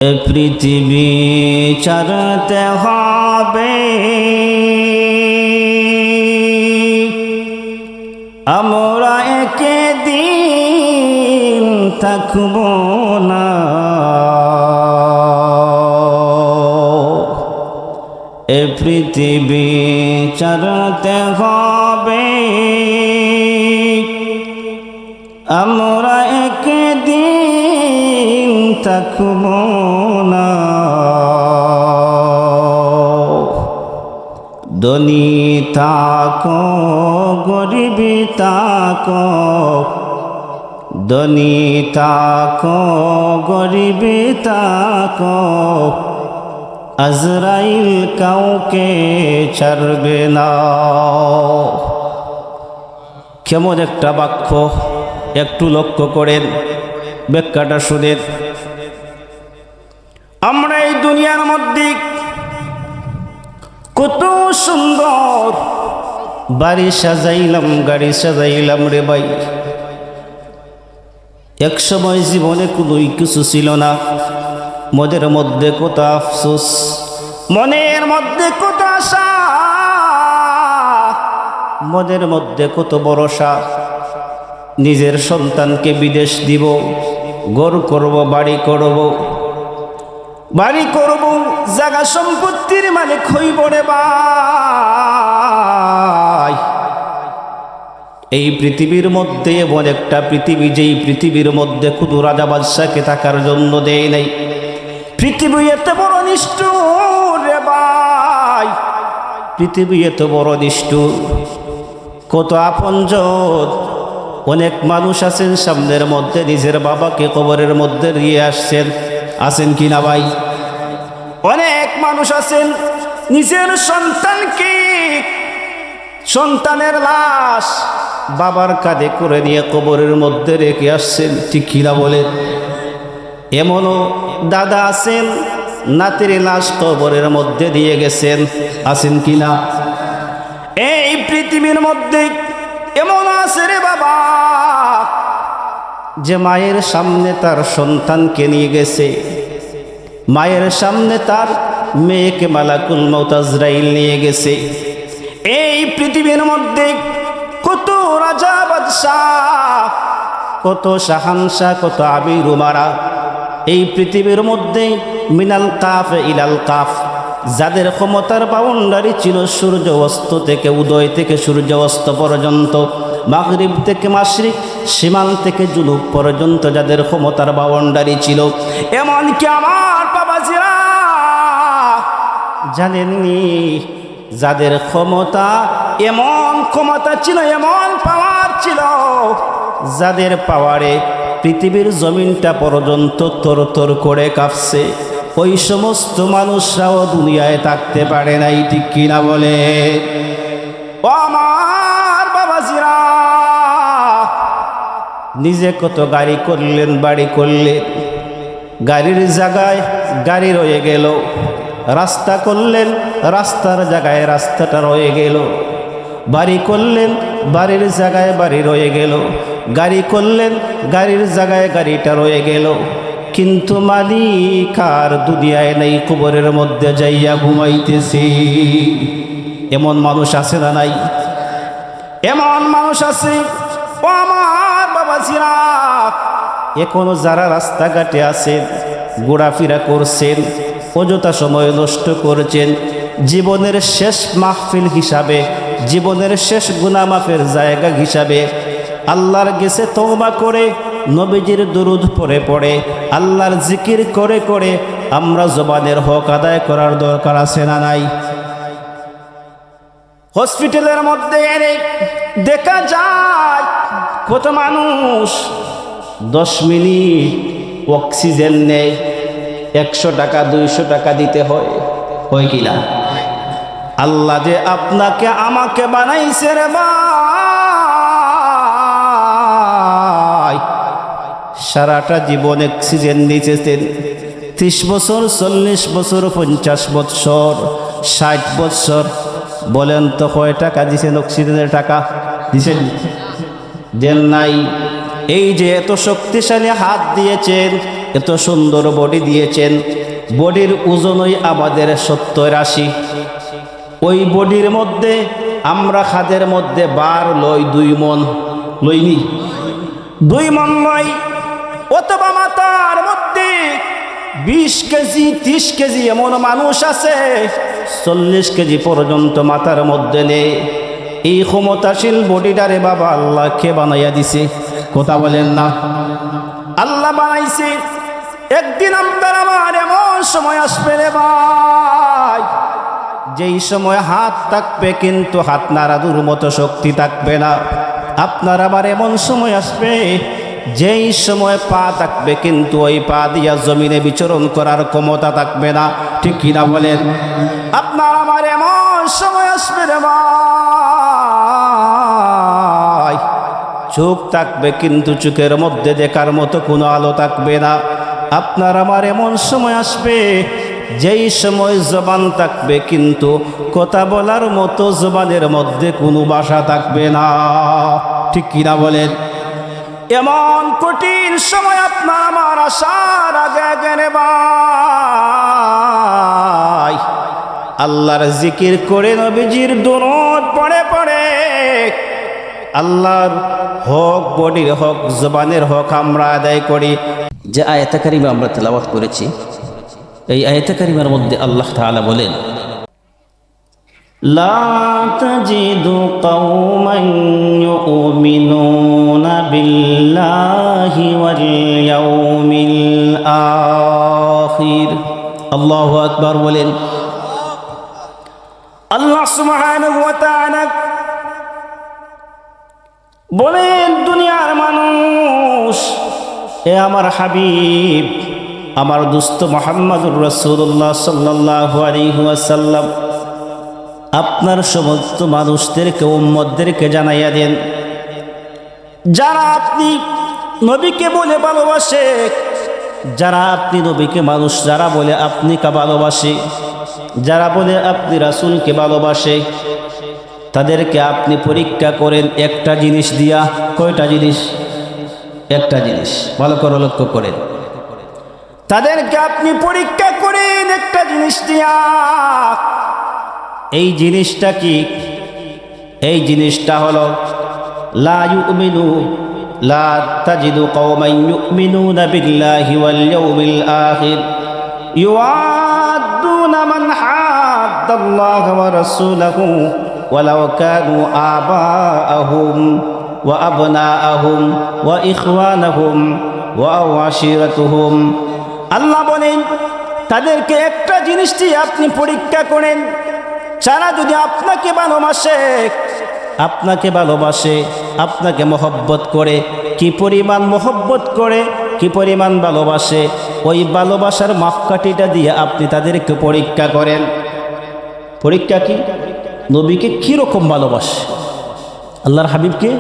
এ পৃথিবী ছাড়তে হবে, আমরা একদিন থাকব না। এ পৃথিবী ছাড়তে হবে, আমরা একদিন থাকব না। ধনী থাকো গরিবী থাকো, ধনী থাকো গরিবী থাকো, আজরাইল কাউকে ছাড়বে না। কেমন একটা বাক্য, একটু লক্ষ্য করেন, ব্যাখ্যাটা শুনেন। আমরা এই দুনিয়ার মধ্যে কত সুন্দর বাড়ি সাজাইলাম, গাড়ি সাজাইলাম রে ভাই। এক সময় জীবনে কোনো কিছু ছিল না, মনের মধ্যে কত আফসোস, মনের মধ্যে কত আশা, মনের মধ্যে কত ভরসা। নিজের সন্তানকে বিদেশ দিব, ঘর করব, বাড়ি করব, বাড়ি করব, জায়গা সম্পত্তির মালিক হইব রে ভাই। এই পৃথিবীর মধ্যে এমন একটা পৃথিবী, যেই পৃথিবীর মধ্যে কোনো রাজা বাদশাকে থাকার জন্য দেয় নাই। পৃথিবী এত বড় নিষ্ঠুর রে ভাই, পৃথিবী এত বড় নিষ্ঠুর। কত আপনজন, অনেক মানুষ আছেন সামনের মধ্যে নিজের বাবাকে কবরের মধ্যে দিয়ে আসছেন, আছেন কিনা ভাই? অনেক মানুষ আছেন নিজের সন্তানকে, সন্তানের লাশ বাবার কাঁধে করে নিয়ে কবরের মধ্যে রেখে আসছেন, ঠিক কিনা বলেন? এমনও দাদা আছেন নাতির লাশ কবরের মধ্যে দিয়ে গেছেন, আছেন কিনা? এই পৃথিবীর মধ্যে এমন আছে রে বাবা, যে মায়ের সামনে তার সন্তানকে নিয়ে গেছে, মায়ের সামনে তার মেয়েকে মালাকুল মউত আজরাইল নিয়ে গেছে। এই পৃথিবীর মধ্যে কত রাজা বাদশাহ, কত শাহানশাহ, কত আমির উমারা। এই পৃথিবীর মধ্যে মিনাল কাফ ইলাল কাফ, যাদের ক্ষমতার বাউন্ডারি ছিল সূর্য অস্ত থেকে, উদয় থেকে সূর্য অস্ত পর্যন্ত, মাগরিব থেকে মাশরিক, সীমান থেকে জুনুব পর্যন্ত যাদের ক্ষমতার বাউন্ডারি ছিল। এমনকি আমার বাবাজিরা জানেননি, যাদের ক্ষমতা, এমন ক্ষমতা ছিল, এমন পাওয়ার ছিল, যাদের পাওয়ারে পৃথিবীর জমিনটা পর্যন্ত তরতর করে কাঁপছে, ওই সমস্ত মানুষরাও দুনিয়ায় থাকতে পারে নাই, ঠিক কিনা বলে? ও আমার বাবাজিরা, নিজে কত গাড়ি করলেন, বাড়ি করলেন, গাড়ির জায়গায় গাড়ি রয়ে গেল, রাস্তা করলেন, রাস্তার জায়গায় রাস্তাটা রয়ে গেল, বাড়ি করলেন, বাড়ির জায়গায় বাড়ি রয়ে গেল, গাড়ি করলেন, গাড়ির জায়গায় গাড়িটা রয়ে গেল, কিন্তু মালিক আর দুনিয়ায় নেই, কবরের মধ্যে যাইয়া ঘুমাইতেছি। এমন মানুষ আছে না নাই? এমন মানুষ আছে। ও আমার বাবাজিরা, এখনো যারা রাস্তাঘাটে আছেন, ঘোরাফেরা করছেন, অযথা সময় নষ্ট করছেন, জীবনের শেষ মাহফিল হিসাবে, জীবনের শেষ গুনাহ মাফের জায়গা হিসাবে আল্লাহর কাছে তওবা করে, নবীজির দুরূদ পড়ে পড়ে, আল্লাহর জিকির করে করে আমরা জবানের হক আদায় করার দরকার আছে না নাই? হসপিটালের মধ্যে এনে দেখা যায় কত মানুষ 10 মিনিট অক্সিজেন নেয়, 100 টাকা 200 টাকা দিতে হয়, হয় কিনা? আল্লাহ যে আপনাকে আমাকে বানাইছে রে ভাই, সারাটা জীবন অক্সিজেন নিতেছেন, 30 বছর, 40 বছর, 50 বছর, 60 বছর, বলেন তো কয় টাকা দিছেন? অক্সিজেনের টাকা দিছেন? দেন নাই। এই যে এত শক্তিশালী হাত দিয়েছেন, এত সুন্দর বডি দিয়েছেন, বডির ওজনই আমাদের 70-80। ওই বডির মধ্যে আমরা খাদের মধ্যে বার লই 2 মণ, লইনি 2 মণ লই, অথবা মাথার মধ্যে 20 কেজি 30 কেজি এমন মানুষ আছে 40 কেজি পর্যন্ত মাথার মধ্যে নেই। এই ক্ষমতাশীল বডিটারে বাবা আল্লাহ কে বানাইয়া দিছে? কথা বলেন না, আল্লাহ বানাইছে। একদিন আপনার আমার এমন সময় আসবে রে ভাই, যেই সময় হাত থাকবে কিন্তু হাত নাড়ানোর মতো শক্তি থাকবে না। আপনার আবার এমন সময় আসবে যেই সময় পা থাকবে কিন্তু ওই পা দিয়া জমিনে বিচরণ করার ক্ষমতা থাকবে না। ঠিক কিনা বলেন? আপনার আমার এমন সময় আসবে রে ভাই, চোখ থাকবে কিন্তু চোখের মধ্যে দেখার মতো কোনো আলো থাকবে না। আপনার আমার এমন সময় আসবে যেই সময় জবান থাকবে কিন্তু কথা বলার মতো জবানের মধ্যে কোনো ভাষা থাকবে না। ঠিক কিনা বলেন? এমন কঠিন সময় আপনার আমার আসার আগে গেলে ভাই আল্লাহর জিকির করে, নবীজির দুরূদ পড়ে পড়ে আল্লাহর হক, বডির হক, জবানের হক আমরা আদায় করি। যে আয়াতে কারিমা আমরা তেলাওয়াত করেছি, এই আয়াতে কারিমার মধ্যে আল্লাহ তাআলা বলেন, লা তাজিদু কওমান ইউমিনুনা বিল্লাহি ওয়াল ইয়াউমিল আখির। আল্লাহু আকবার বলেন। আল্লাহ সুবহানাহু ওয়া তাআলা বলেন, দুনিয়ার মানুষ, এ আমার হাবিব, আমার দোস্ত মুহাম্মদুর রাসূলুল্লাহ সাল্লাল্লাহু আলাইহি ওয়াসাল্লাম, আপনার সমস্ত মানুষদেরকে, উম্মতদেরকে জানাইয়া দেন, যারা আপনি নবীকে বলে ভালোবাসে, যারা আপনি নবীকে মানুষ যারা বলে আপনি কা ভালোবাসে, যারা বলে আপনি রাসূলকে ভালোবাসে, তাদেরকে আপনি পরীক্ষা করেন একটা জিনিস দিয়া। কয়টা জিনিস? একটা জিনিস। ভালো করে লক্ষ্য করেন, তাদেরকে আপনি পরীক্ষা করেন একটা জিনিস দিয়া। এই জিনিসটা কি? এই জিনিসটা হলো লা ইউমিনু, লা তাজিদু কওমান ইউমিনুনা বিল্লাহি ওয়াল ইয়াউমিল আখির ইউআদ্দুনা মান হাদ্দাল্লাহা ওয়া রাসূলাহু ওয়ালাউ কানু আবাআহুম ওয়া আবনাআহুম ওয়া ইখওয়ানাহুম ওয়া আশিরাতুহুম। আল্লাহ বলেন, তাদেরকে একটা জিনিস দিয়ে আপনি পরীক্ষা করেন, যারা যদি আপনাকে ভালোবাসে, আপনাকে ভালোবাসে, আপনাকে মহব্বত করে, কি পরিমাণ মহব্বত করে, কি পরিমাণ ভালোবাসে, ওই ভালোবাসার মাপকাঠিটা দিয়ে আপনি তাদেরকে পরীক্ষা করেন। পরীক্ষা কি? নবীকে কীরকম ভালোবাসে, আল্লাহর হাবিবকে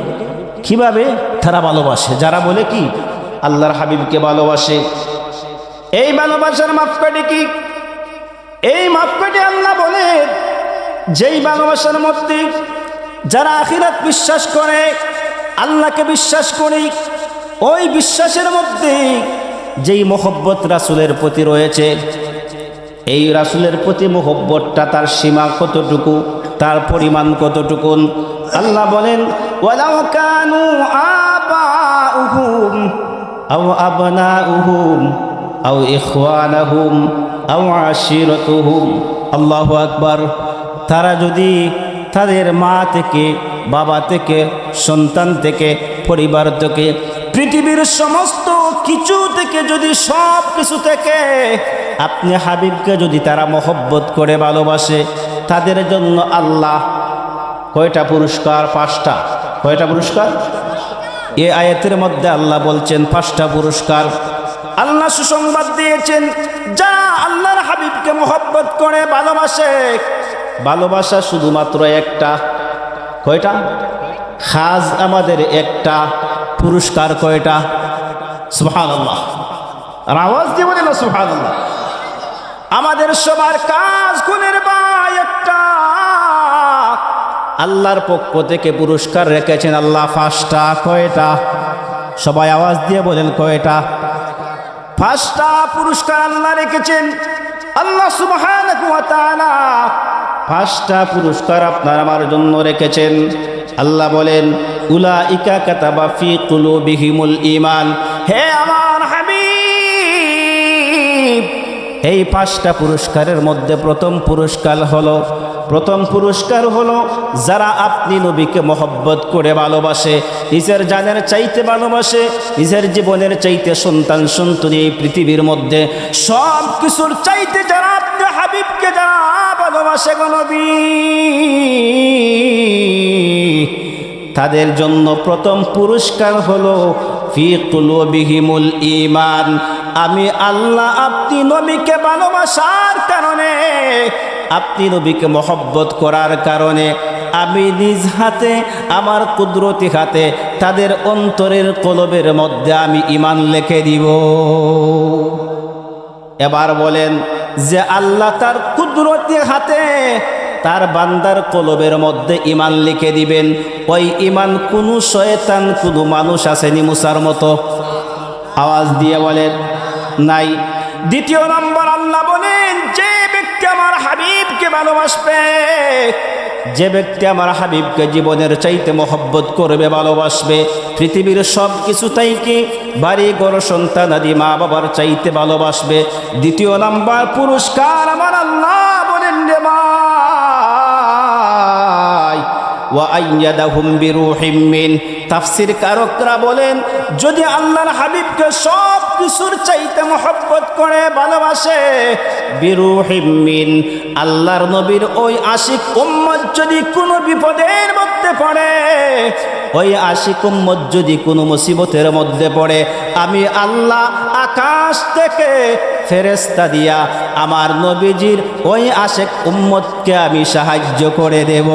কিভাবে তারা ভালোবাসে, যারা বলে কি আল্লাহর হাবিবকে ভালোবাসে। এই ভালোবাসার মাপকাঠি কি? এই মাপকাঠি আল্লাহ বলে, যেই ভালোবাসার মধ্যে যারা আখিরাত বিশ্বাস করে, আল্লাহকে বিশ্বাস করে, ওই বিশ্বাসের মধ্যে যেই মহব্বত রাসূলের প্রতি রয়েছে, এই রাসূলের প্রতি মহব্বতটা তার সীমা কতটুকু, তার পরিমাণ কতটুকু? আল্লাহ বলেন, ওয়ালাউ কানু আবাউহুম আও আবনাউহুম আও ইখওয়ানাহুম আও আশিরাতুহুম। আল্লাহু আকবার। তারা যদি তাদের মা থেকে, বাবা থেকে, সন্তান থেকে, পরিবার থেকে, পৃথিবীর সমস্ত কিছু থেকে, যদি সব কিছু থেকে আপনি হাবিবকে যদি তারা মহব্বত করে ভালোবাসে, তাদের জন্য আল্লাহ কয়টা পুরস্কার? 5টা। কয়টা পুরস্কার? এই আয়াতের মধ্যে আল্লাহ বলছেন 5টা পুরস্কার। আল্লাহ সুসংবাদ দিয়েছেন, যারা আল্লাহর হাবিবকে মহব্বত করে ভালোবাসে, ভালোবাসা শুধুমাত্র একটা। কয়টা? খাজ আমাদের একটা, পুরস্কার কয়টা? সুবহানাল্লাহ। আর আওয়াজ দিয়ে বলেন না সুবহানাল্লাহ। আমাদের সবার কাজ গুণের ভাই একটা, আল্লাহর পক্ষ থেকে পুরস্কার রেখেছেন আল্লাহ 5টা। কয়টা? সবাই আওয়াজ দিয়ে বলেন কয়টা? 5টা পুরস্কার আল্লাহ রেখেছেন। আল্লাহ সুবহানাহু ওয়া তাআলা 5টা পুরস্কার আপনার আমার জন্য রেখেছেন। আল্লাহ বলেন, উলাইকা কাতাবা ফি কুলুবিহিমুল ঈমান। হে আমার হাবিব, এই 5টা পুরস্কারের মধ্যে প্রথম পুরস্কার হলো যারা আপনি নবীকে মহব্বত করে ভালোবাসে, নিজের জানের চাইতে ভালোবাসে, নিজের জীবনের চাইতে, সন্তান সন্ততি এই পৃথিবীর মধ্যে সব কিছুর চাইতে যারা আপনি হাবিবকে যারা ভালোবাসে গো নবী, তাদের জন্য প্রথম পুরস্কার হলো ফি কুলুবিহিমুল ঈমান। আমি আল্লাহ আপনি নবীকে ভালোবাসার কারণে, আপনি নবীকে মহব্বত করার কারণে আমি নিজ হাতে, আমার কুদরতি হাতে তাদের অন্তরের কলবের মধ্যে আমি ঈমান লিখে দিব। এবার বলেন যে আল্লাহ তার কুদরতি হাতে তার বান্দার কলবের মধ্যে ঈমান লিখে দিবেন, ওই ঈমান কোনো শয়তান কোনো মানুষ আসেনি মুসার মতো? আওয়াজ দিয়ে বলেন নাই। দ্বিতীয় নম্বর আল্লাহ বলেন, যে ব্যক্তি আমার হাবিবকে ভালোবাসবে, যে ব্যক্তি আমার হাবিবকে জীবনের চাইতে মহব্বত করবে, ভালোবাসবে, পৃথিবীর সব কিছু চাইতে, বাড়ি ঘর সন্তান আদি মা বাবার চাইতে ভালোবাসবে। দ্বিতীয় নাম্বার পুরস্কার আমার আল্লাহ বলেন রে ভাই, ওয়া আইয়াদাহুম বিরূহিম মিন। তাফসীর কারকরা বলেন, যদি আল্লাহর হাবিবকে সব কিছুর চাইতে মহব্বত করে ভালোবাসে, বিরূহিম মিন, আল্লাহর নবীর ওই আশিক উম্মত যদি কোনো বিপদের মধ্যে পড়ে, ওই আশিক উম্মত যদি কোনো মুসিবতের মধ্যে পড়ে, আমি আল্লাহ আকাশ থেকে ফেরেশতা দিয়া আমার নবীজির ওই আশিক উম্মতকে আমি সাহায্য করে দেব।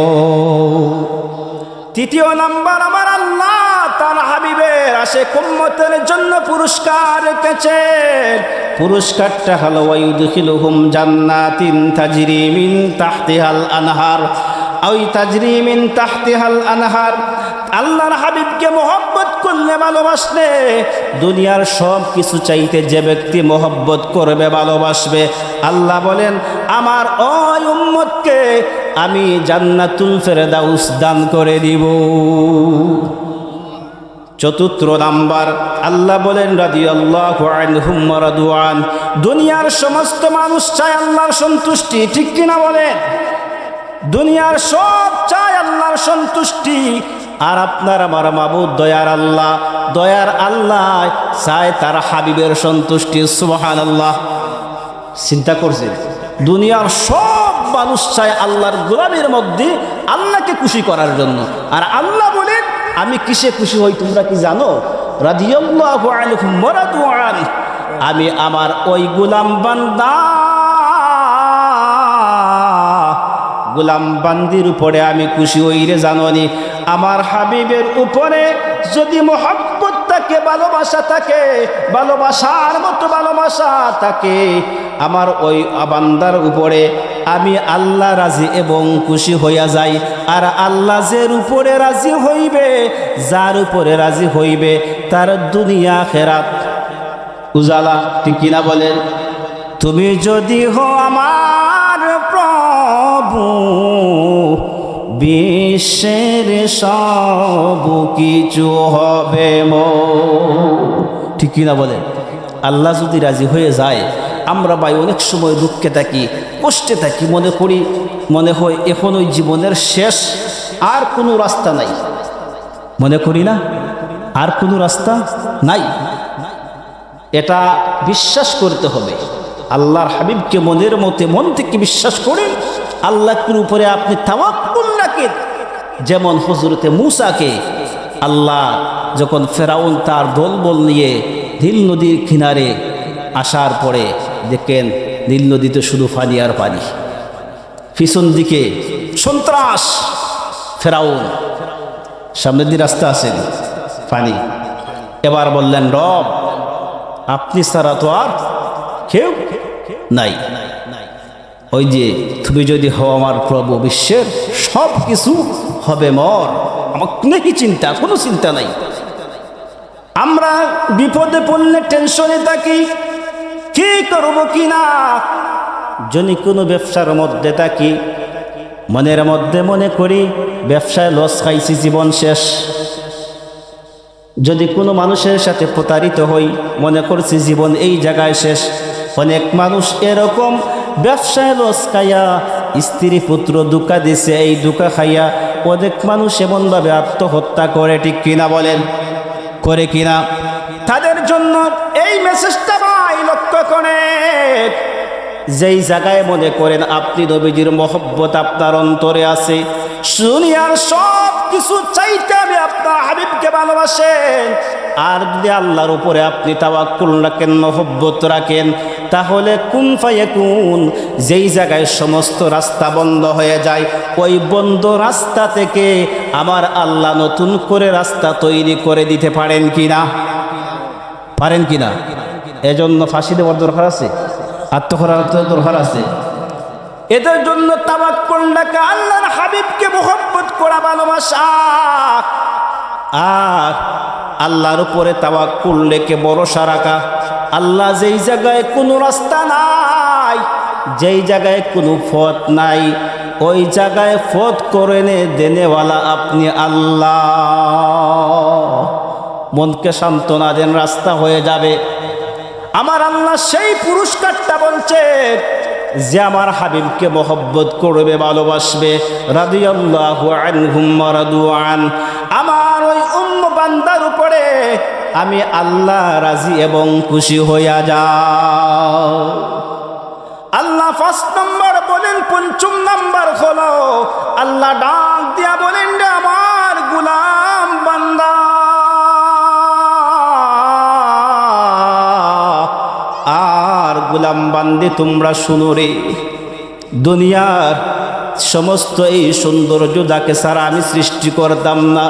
তৃতীয় নাম্বার আমার আল্লাহ তার হাবিবের আশিক উম্মতের জন্য পুরস্কার রেখেছেন। পুরস্কারটা হলো ওয়ায়ুদখিলুহুম জান্নাতিন তাজরি মিন তাহতিহাল আনহার, ওই তাজরি মিন তাহতিহাল আনহার। আল্লাহর হাবিবকে মহব্বত করলে, ভালোবাসলে, দুনিয়ার সব কিছু চাইতে যে ব্যক্তি মহব্বত করবে, ভালোবাসবে, আল্লাহ বলেন আমার ওই উম্মতকে আমি জান্নাতুল ফেরদাউস দান করে দিব। চতুর্থ নাম্বার আল্লাহ বলেন, রাদিয়াল্লাহু আনহুম ওয়া রাদু আন। দুনিয়ার সমস্ত মানুষ চায় আল্লাহর সন্তুষ্টি, ঠিক কিনা বলেন? দুনিয়ার সব চায় আল্লাহর সন্তুষ্টি, আর আপনার আমার মাবুদ দয়ার আল্লাহ চায় তার হাবিবের সন্তুষ্টি। সুবহানাল্লাহ। চিন্তা করছেন, দুনিয়ার সব মানুষ চায় আল্লাহর গোলামের মধ্যে আল্লাহকে খুশি করার জন্য, আর আল্লাহ বলেন আমি কিসে খুশি হই তোমরা কি জানো? রাদিয়াল্লাহু আনহুম ওয়া রাদু আন। আমি আমার ওই গোলাম বান্দির উপরে আমি খুশি হই রে জানোনি? আমার হাবিবের উপরে যদি মহব্বত থাকে, ভালোবাসা থাকে, ভালোবাসার মতো ভালোবাসা থাকে, আমার ওই বান্দার উপরে আমি আল্লাহ রাজি এবং খুশি হইয়া যাই। আর আল্লাহ যার উপরে রাজি হইবে, যার উপরে রাজি হইবে, তার দুনিয়া আখিরাত উজালা, ঠিক কিনা বলেন? তুমি যদি হো আমার প্রভু, বিশ্বের সব কিছু হবে ঠিক কিনা বলেন? আল্লাহ যদি রাজি হয়ে যায়, আমরা ভাই অনেক সময় দুঃখে থাকি, কষ্টে থাকি, মনে হয় এখন ওই জীবনের শেষ, আর কোনো রাস্তা নাই। মনে করি না আর কোনো রাস্তা নাই? এটা বিশ্বাস করতে হবে। আল্লাহর হাবিবকে মনের মতে মন থেকে বিশ্বাস করেন, আল্লাহর উপরে আপনি তাওয়াক্কুল রাখেন। যেমন হযরতে মূসাকে আল্লাহ যখন ফেরাউন তার দলবল নিয়ে নীল নদীর কিনারে আসার পরে দেখেন নীল নদীতে শুধু পানি আর পানি, পিছন দিকে সন্ত্রাস, ফেরাউন, সামনের দিকে রাস্তা আছে পানি। এবার বললেন, রব আপনি ছাড়া তো আর কেউ নাই। ওই যে তুমি যদি হও আমার প্রভু, বিশ্বের সব কিছু হবে মর, আমার কোনো চিন্তা নাই। আমরা বিপদে পড়লে টেনশনে থাকি, কি করব কিনা। যদি কোনো ব্যবসার মধ্যে থাকি, মনের মধ্যে মনে করি ব্যবসায় লস খাইছি, জীবন শেষ। যদি কোনো মানুষের সাথে প্রতারিত হই, মনে করছি জীবন এই জায়গায় শেষ। অনেক মানুষ এরকম ব্যবসায় লস খাইয়া, স্ত্রী পুত্র দুঃখা দিছে, এই দুঃখা খাইয়া অনেক মানুষ এমনভাবে আত্মহত্যা করে, ঠিক কিনা বলেন, করে কিনা। তাদের জন্য এই মেসেজটা ভাই লক্ষ্য করে, যেই জায়গায় মনে করেন আপনি নবীজির মহব্বত আপনার অন্তরে আছে, দুনিয়ার সব কিছু চাইতে আমি আপনার হাবিবকে ভালোবাসেন, আর যদি আল্লাহর উপরে আপনি তাওয়াক্কুল রাখেন, মহব্বত রাখেন, তাহলে কুন ফায়াকুন, যেই জায়গায় সমস্ত রাস্তা বন্ধ হয়ে যায়, ওই বন্ধ রাস্তা থেকে আমার আল্লাহ নতুন করে রাস্তা তৈরি করে দিতে পারেন কিনা, পারেন কিনা। এজন্য ফাঁসি দেওয়ার দরকার আছে, আত্মহত্যার দরকার আছে। এদের জন্য তাওয়াক্কুল রাখা, আল্লাহর হাবিবকে মুহাব্বত করা, ভালোবাসা, আর আল্লাহর উপরে তাওয়াক্কুল রেখে ভরসা রাখা। আল্লাহ যেই জায়গায় কোনো রাস্তা নাই, যেই জায়গায় কোনো পথ নাই, ওই জায়গায় পথ করে দেনেওয়ালা আপনি আল্লাহ। মনকে সান্ত্বনা দেন, রাস্তা হয়ে যাবে। আমার আল্লাহ সেই পুরস্কারটা বলছে, যে আমার হাবিবকে মহব্বত করবে, ভালোবাসবে, রাদিয়াল্লাহু আনহুম ওয়া রাদু আন, আমার ওই বান্দার উপরে আমি আল্লাহ রাজি এবং খুশি হইয়া যাও। আল্লাহ 5 নম্বর বলেন, 5ম নম্বর হলো আল্লাহ ডাক দিয়া বলেন, রে আমার গোলাম বান্দা, আর গোলাম বান্দি তোমরা শুনো রে, দুনিয়ার সমস্ত এই সৌন্দর্য যাকে ছাড়া আমি সৃষ্টি করতাম না,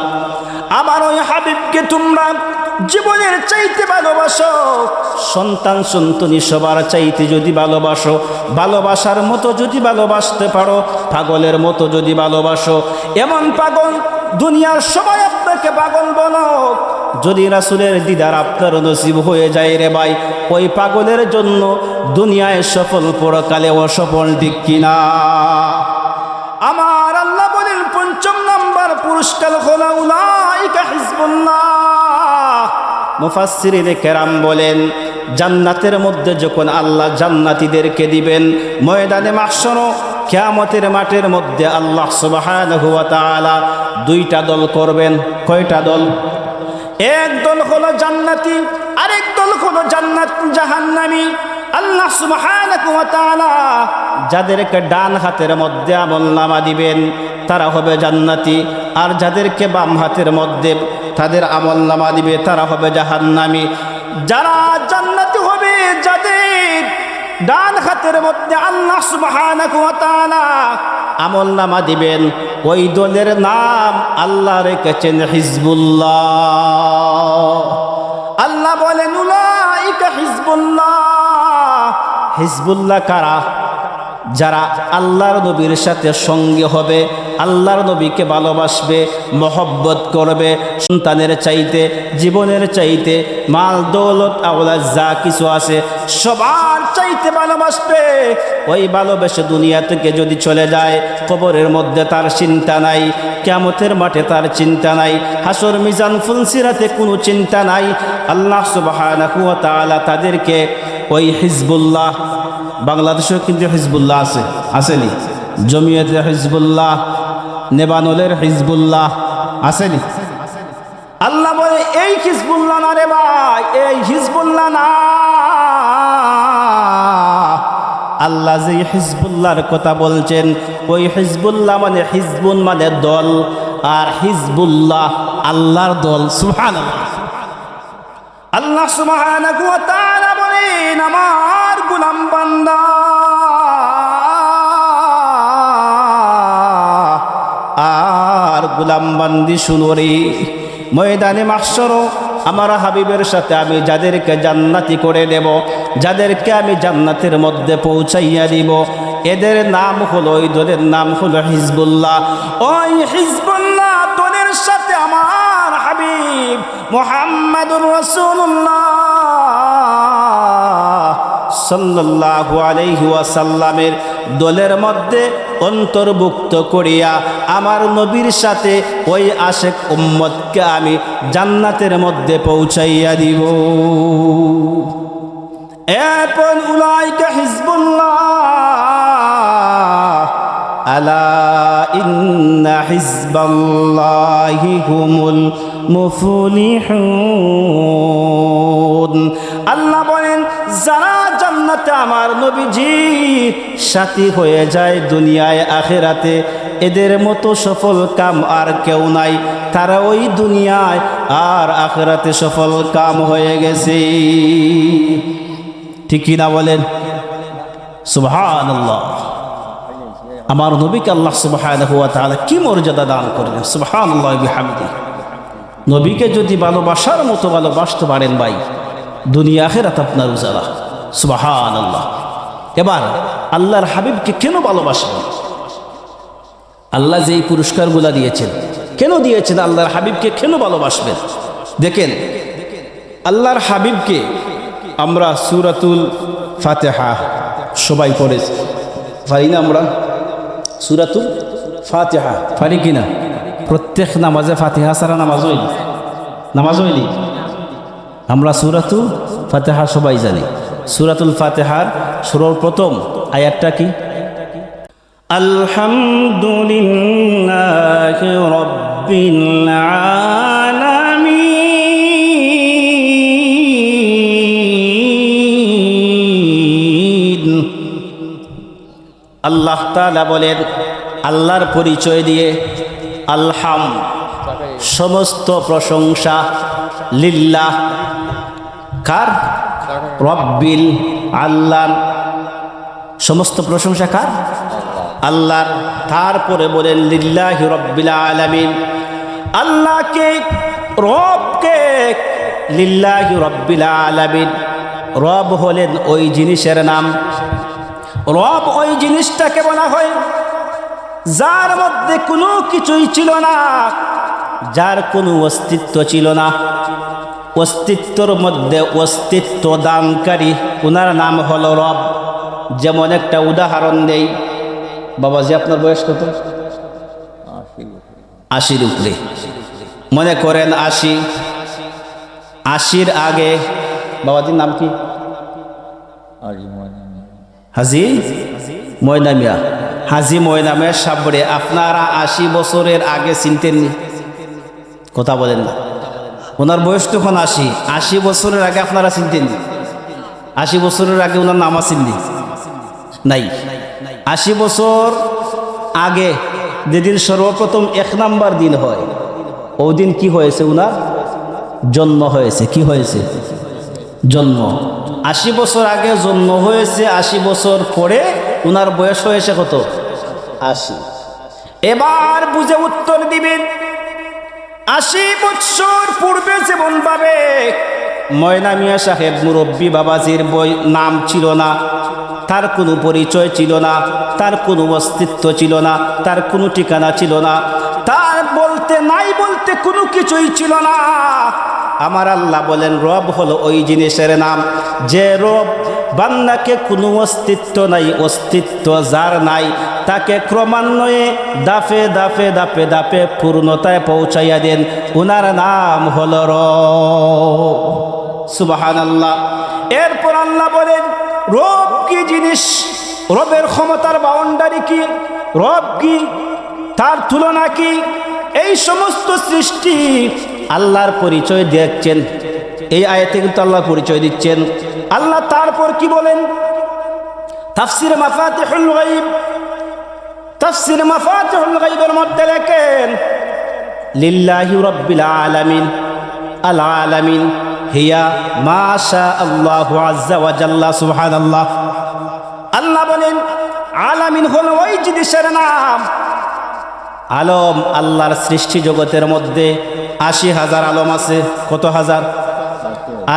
আমার ওই হাবিবকে তোমরা জীবনের চাইতে ভালোবাসো, সন্তান সন্ততি সবার চাইতে যদি ভালোবাসো, ভালোবাসার মতো যদি ভালোবাসতে পারো, পাগলের মতো যদি ভালোবাসো, এমন পাগল দুনিয়ার সবাই আপনাকে পাগল বলো, যদি রাসূলের দিদার আপনার নসিব হয়ে যায় রে ভাই, ওই পাগলের জন্য দুনিয়ায় সফল, পরকালে অসফল, ঠিক কিনা। আমার আল্লাহ বলেন 5ম নম্বর পুরস্কার হলো উলাইকা হিজবুল্লাহ। মুফাসসিরিনে কেরাম বলেন, জান্নাতের মধ্যে যখন আল্লাহ জান্নাতীদেরকে দিবেন, ময়দানে মাহশর, কিয়ামতের মাঠের মধ্যে আল্লাহ সুবহানাহু ওয়া তাআলা 2টা দল করবেন। কয়টা দল? এক দল হলো জান্নাতি, আরেক দল হলো জাহান্নামী। আল্লাহ সুবহানাহু ওয়া তাআলা যাদেরকে ডান হাতের মধ্যে আমলনামা দিবেন তারা হবে জান্নাতি, আর যাদেরকে বাম হাতের মধ্যে তাদের আমলনামা দিবে তারা হবে জাহান্নামী। যারা জান্নাতি হবে, যাদের ডান হাতের মধ্যে আল্লাহ সুবহানাহু ওয়া তাআলা আমলনামা দিবেন, ওই দলের নাম আল্লাহ রেখেছেন হিজবুল্লাহ। আল্লাহ বলেন উলাইকা হিজবুল্লাহ। হিজবুল্লাহ কারা? যারা আল্লাহর নবীর সাথে সঙ্গে হবে, আল্লাহর নবীকে ভালোবাসবে, মহব্বত করবে, সন্তানের চাইতে, জীবনের চাইতে, মাল দৌলত আওলাদ যা কিছু আছে সবার চাইতে ভালোবাসবে। ওই ভালোবেসে দুনিয়া থেকে যদি চলে যায়, কবরের মধ্যে তার চিন্তা নাই, কিয়ামতের মাঠে তার চিন্তা নাই, হাসর মিজান ফুলসিরাতে কোনো চিন্তা নাই। আল্লাহ সুবহানাহু ওয়া তাআলা তাদেরকে ওই হিজবুল্লাহ, বাংলাদেশেও কিন্তু হিজবুল্লাহ আছে, আসেনি? জমিয়তে হিজবুল্লাহ, নেবানলের হিজবুল্লাহ আসেনি? আল্লাহ বলে এই হিজবুল্লাহ না রে ভাই, এই হিজবুল্লাহ না। আল্লাহ যে হিজবুল্লাহর কথা বলছেন, ওই হিজবুল্লাহ মানে হিজবুন মানে দল, আর হিজবুল্লাহ আল্লাহর দল। সুবহানাল্লাহ। আল্লাহ সুবহানাহু ওয়া তাআলা বলেন, আমার গোলাম বান্দা, আর গোলাম বান্দি শুনো রে, ময়দানে মাহশর আমার হাবিবের সাথে আমি যাদেরকে জান্নাতি করে দেব, যাদেরকে আমি জান্নাতের মধ্যে পৌঁছাইয়া দিব, এদের নাম হলো, ওই দলের নাম হলো হিজবুল্লাহ। ওই হিজবুল্লাহ দলের সাথে আমার হাবিব মুহাম্মাদুর রাসূলুল্লাহ সাল্লাল্লাহু আলাইহি ওয়াসাল্লামের দলের মধ্যে অন্তর্ভুক্ত করিয়া আমার নবীর সাথে ওই আশেক উম্মতকে আমি জান্নাতের মধ্যে পৌঁছাইয়া দিব। এরপর উলাইকা হিজবুল্লাহ, আলা ইন্না হিজবাল্লাহি হুমুল মুফলিহুন। আল্লাহ বলেন, যারা জান্নাতে আমার নবীজির সাথী হয়ে যায় দুনিয়ায় আখিরাতে, এদের মতো সফল কাম আর কেউ নাই। তারা ওই দুনিয়ায় আর আখিরাতে সফল কাম হয়ে গেছে। ঠিক কি না বলেন? সুবহানাল্লাহ। আমার নবীকে আল্লাহ সুবহানাহু ওয়া তাআলা কি মর্যাদা দান করলেন, সুবহানাল্লাহ বিহামদিহি। নবীকে যদি ভালোবাসার মতো ভালোবাসতে পারেন ভাই, দুনিয়া আখিরাত আপনার উজালা। সুবহানাল্লাহ। এবার আল্লাহর হাবিবকে কেন ভালোবাসবেন? আল্লাহ যেই পুরস্কারগুলো দিয়েছেন, কেন দিয়েছেন? আল্লাহর হাবিবকে কেন ভালোবাসবেন? দেখেন, আল্লাহর হাবিবকে আমরা সূরাতুল ফাতিহা সবাই পড়েছি, পারি না? আমরা সূরাতুল ফাতিহা পারি কিনা? প্রত্যেক নামাজে ফাতিহা ছাড়া নামাজ হয়নি। আমরা সূরাতুল ফাতিহা সবাই জানি। সূরাতুল ফাতিহার সর্বপ্রথম আয়াতটা কি? আলহামদুলিল্লাহি রাব্বিল আলামিন। আল্লাহ তাআলা বলেন, আল্লাহর পরিচয় দিয়ে আলহাম, সমস্ত প্রশংসা, লিল্লাহ, কার? রব্বিল, আল্লাহর। সমস্ত প্রশংসা কার? আল্লাহর। তারপরে বলেন লিল্লাহি রব্বিল আলামিন। আল্লাহকে, রবকে, লিল্লাহি রব্বিল আলামিন। রব হলেন ওই জিনিসের নাম। রব ওই জিনিসটাকে বলা হয় যার মধ্যে কোনো কিছুই ছিল না, যার কোনো অস্তিত্ব ছিল না। অস্তিত্বর মধ্যে অস্তিত্ব দানকারী, ওনার নাম হলো রব। যেমন একটা উদাহরণ দেই। বাবাজি, আপনার বয়স কত? 80-র উপরে। মনে করেন 80-র আগে বাবাজির নাম কি? হাজি ময়না মিয়া। হাজি ময়না মিয়া সাবরে আপনারা 80 বছরের আগে চিনতেননি? কথা বলেন না। ওনার বয়স তখন 80 বছরের আগে আপনারা চিনতেননি? 80 বছরের আগে ওনার নাম আসেননি? নাই। 80 বছর আগে যেদিন সর্বপ্রথম 1 নাম্বার দিন হয়, ওই দিন কি হয়েছে? ওনার জন্ম হয়েছে। কি হয়েছে? জন্ম। 80 বছর আগে জন্ম হয়েছে, 80 বছর পরে ওনার বয়স হয়েছে কত? 80। এবার বুঝে উত্তর দিবেন, 80 বছর পূর্বে যেমন ভাবে ময়না মিয়া সাহেব মুরব্বী বাবাজির নাম ছিল না, তার কোনো পরিচয় ছিল না, তার কোনো অস্তিত্ব ছিল না, তার কোনো ঠিকানা ছিল না, তার বলতে নাই বলতে কোনো কিছুই ছিল না। আমার আল্লাহ বলেন, রব হলো ওই জিনিসের নাম যে রব বান্দাকে কোনো অস্তিত্ব নাই, অস্তিত্ব যার নাই, তাকে ক্রমান্বয়ে দাফে দাফে দাপে দাপে পূর্ণতায় পৌঁছাইয়া দেন। ওনার নাম হলো রব। সুবহানাল্লাহ। এরপর আল্লাহ বলেন, রব কি জিনিস? রবের ক্ষমতার বাউন্ডারি কি? রব কি? তার তুলনা কি? এই সমস্ত সৃষ্টি আল্লাহর পরিচয় দেখছেন। এই আয়াতে কিন্তু আল্লাহর পরিচয় দিচ্ছেন। আল্লাহ তারপর কি বলেন? তাফসির মাফাতিহুল গায়ব, তাফসির মাফাতিহুল গায়বের মধ্যে লেখেন, লিল্লাহি রাব্বিল আলামিন। আল আলামিন হিয়া মা শা আল্লাহু আযজা ওয়া জাল্লা। সুবহানাল্লাহ। আল্লাহ বলেন, আলামিন হলো ওই জিনিসের নাম। আলম, আল্লাহর সৃষ্টি জগতের মধ্যে 80,000 আলম আছে। কত হাজার?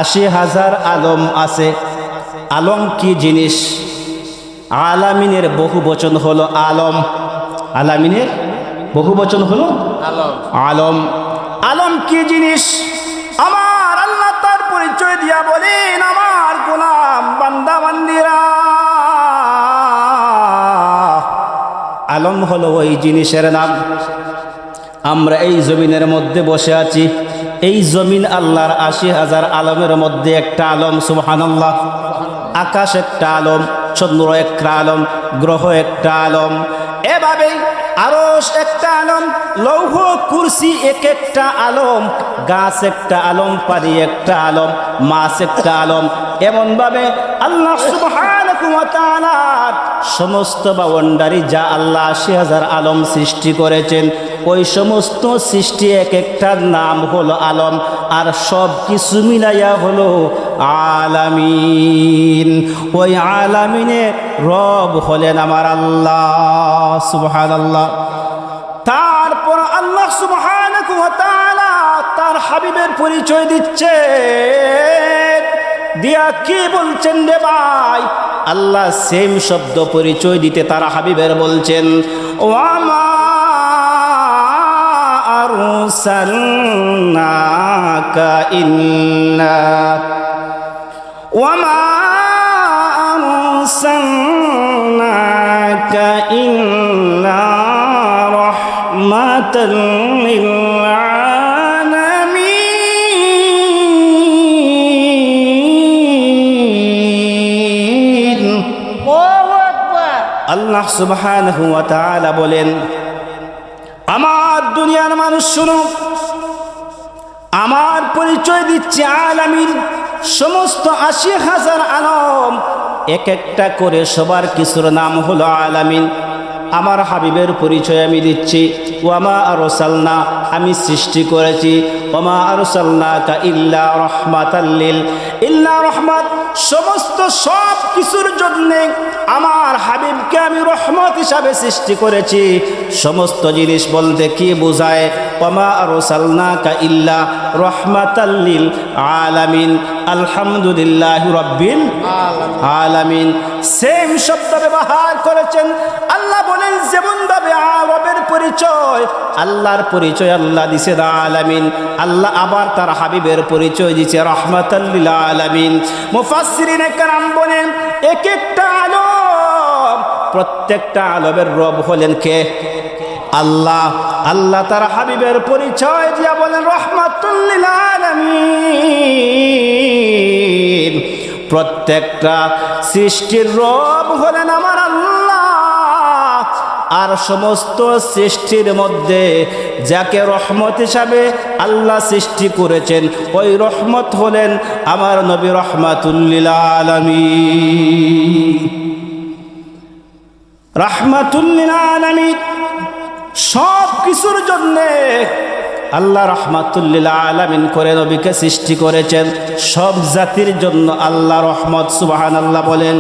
80,000 আলম আছে। আলম কি জিনিস? আলামিনের বহু বচন হলো আলম। আলামিনের বহু বচন হলো আলম। আলম কি জিনিস? আমার আল্লাহ তার পরিচয় দিয়া বলেন, আমার গোলাম বান্দা বান্দি আলম হলো ওই জিনিসের নাম। আমরা এই জমিনের মধ্যে বসে আছি, এই জমিন আল্লাহর ৮০,০০০ আলমের মধ্যে একটা আলম। সুবহানাল্লাহ। আকাশ একটা আলম, চন্দ্র একটা আলম, গ্রহ একটা আলম, এভাবেই আরশ একটা আলম, লৌহ কুরসি এক একটা আলম, গাছ একটা আলম, পানি একটা আলম, মাছ একটা আলম। এমনভাবে আল্লাহ সুবহানাহু ওয়া তাআলা সমস্ত বাউন্ডারি যা আল্লাহ ৮০,০০০ আলম সৃষ্টি করেছেন, ওই সমস্ত সৃষ্টি এক একটার নাম হলো আলম, আর সব কিছু মিলাইয়া হলো আলামিন। ওই আলামিনে রব হলেন আমার আল্লাহ। সুবহানাল্লাহ। তারপর আল্লাহ সুবহানাহু ওয়া তাআলা তার হাবিবের পরিচয় দিচ্ছে, দিয়া কি বলছেন রে ভাই? আল্লাহ সেম শব্দ পরিচয় দিতে তার হাবিবের বলছেন, ওয়ামা আরসালনাকা ইল্লা ওয়ামা আরসালনাকা ইল্লা রাহমাতাল লিল আলামিন। আল্লাহ সুবহানাহু ওয়া তাআলা বলেন, আমার দুনিয়ার মানুষ শুনো, আমার পরিচয় দিচ্ছে আলামিন। সমস্ত ৮০,০০০ আলম এক একটা করে সবার কিছুর নাম হলো আলামিন। আমার হাবিবের পরিচয় আমি দিচ্ছি, ওয়ামা আরসালনা, আমি সৃষ্টি করেছি, ওয়ামা আরসালনাকা ইল্লা রাহমাতাল লিল, ইল্লা রহমত, সমস্ত সব কিছুর জন্য আমার হাবিবকে আমি রহমত হিসাবে সৃষ্টি করেছি। সমস্ত জিনিস বলতে কি বোঝায়? ওয়ামা আরসালনাকা ইল্লা রাহমাতাল লিল আলামিন, আলহামদুলিল্লাহি রাব্বিল আলামিন। সেম শব্দ ব্যবহার করেছেন আল্লাহ। বলেন যেমনভাবে রবের পরিচয়, আল্লাহর পরিচয় আল্লাহ দিছে আলামিন, আল্লাহ আবার তার হাবিবের পরিচয় দিছে রাহমাতাল লিল আলামিন। মুফাসসিরিনে কেরাম বলেন, এক একটা আলম, প্রত্যেকটা আলমের রব হলেন কে? আল্লাহ। আল্লাহ তার হাবিবের পরিচয় দিয়া বলেন রাহমাতুল লিল আলামিন। প্রত্যেকটা সৃষ্টির রব হলেন আমার আল্লাহ। আর সমস্ত সৃষ্টির মধ্যে যাকে রহমত হিসাবে আল্লাহ সৃষ্টি করেছেন, ওই রহমত হলেন আমার নবী রাহমাতুল লিল আলামিন। রাহমাতুল লিল আলামিন সব কিছুর জন্যে আল্লাহ রাহমাতুল লিল আলামিন করে নবীকে সৃষ্টি করেছেন। সব জাতির জন্য আল্লাহ রহমত। সুবহানাল্লাহ বলেন।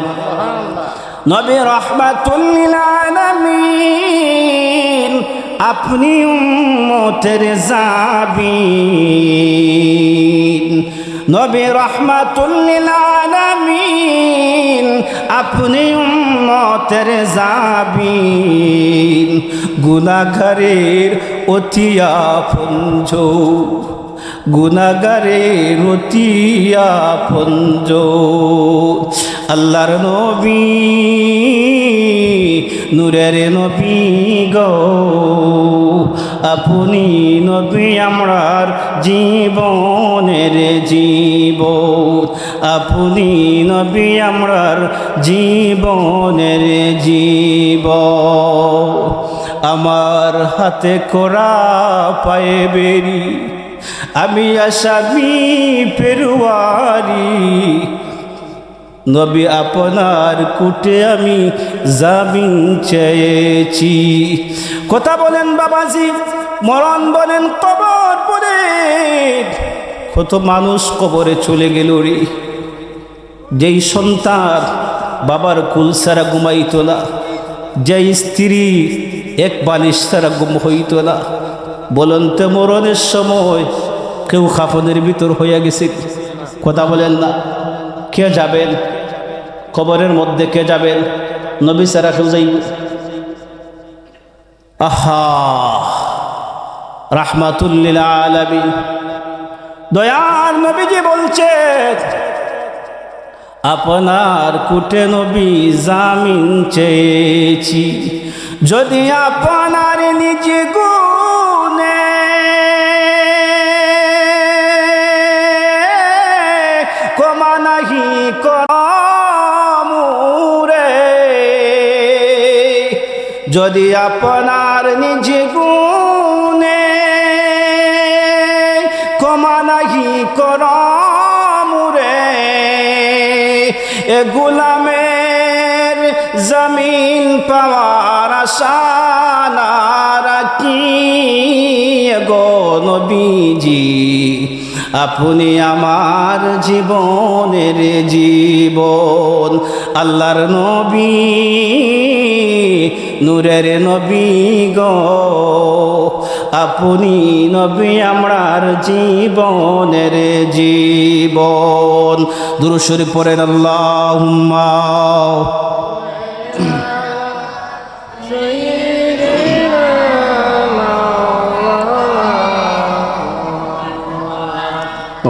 নবী রাহমাতুল লিল আলামিন, আপনি উম্মতের জাবিন। নবী রাহমাতুল লিল আলামিন, আপনি উম্মতের জাবিন। গুনাহগারের অতি আপনজ, গুনাহগারের অতি আপনজ। আল্লাহর নবী, নূরের নবী গো, আপনি নবী আমরার জীবনের জীবন, আপনি নবী আমরার জীবনের জীবন। আমার হাতে করা পায়ে বেরি, আমি আসামি পেরুয়ারি। নবী আপনার কুটে আমি জামিন চেয়েছি। কথা বলেন বাবাজি, মরণ বলেন, কবর বলেন। কত মানুষ কবরে চলে গেল রে। যেই সন্তান বাবার কুল ছাড়া ঘুমাইত না, যেই স্ত্রী এক বালিশ ছাড়া ঘুম হইত না, বলেন তো মরণের সময় কেউ খাফনের ভিতর হইয়া গেছে? কথা বলেন না। কে যাবেন কবরের মধ্যে? কে যাবেন? নবী ছাড়া কেউ যাইব? আহা, রাহমাতুল লিল আলামিন দয়ার নবীজি বলছে, আপনার কুটে নবী জামিন চেয়েছি। যদি আপনার নিজ গুণে ক্ষমা নাহি করমুরে, যদি আপনার নিজ গুণে ক্ষমা নাহি করমুরে, এ গোলামের জমিন পাওয়ার আশা না রাখি গো নবীজি, আপনি আমার জীবনের জীবন। আল্লাহর নবী নূরের নবী গো, আপনি নবী আমরার জীবনের জীবন। দুরূদ শরীফ পড়েন আল্লাহুম্মা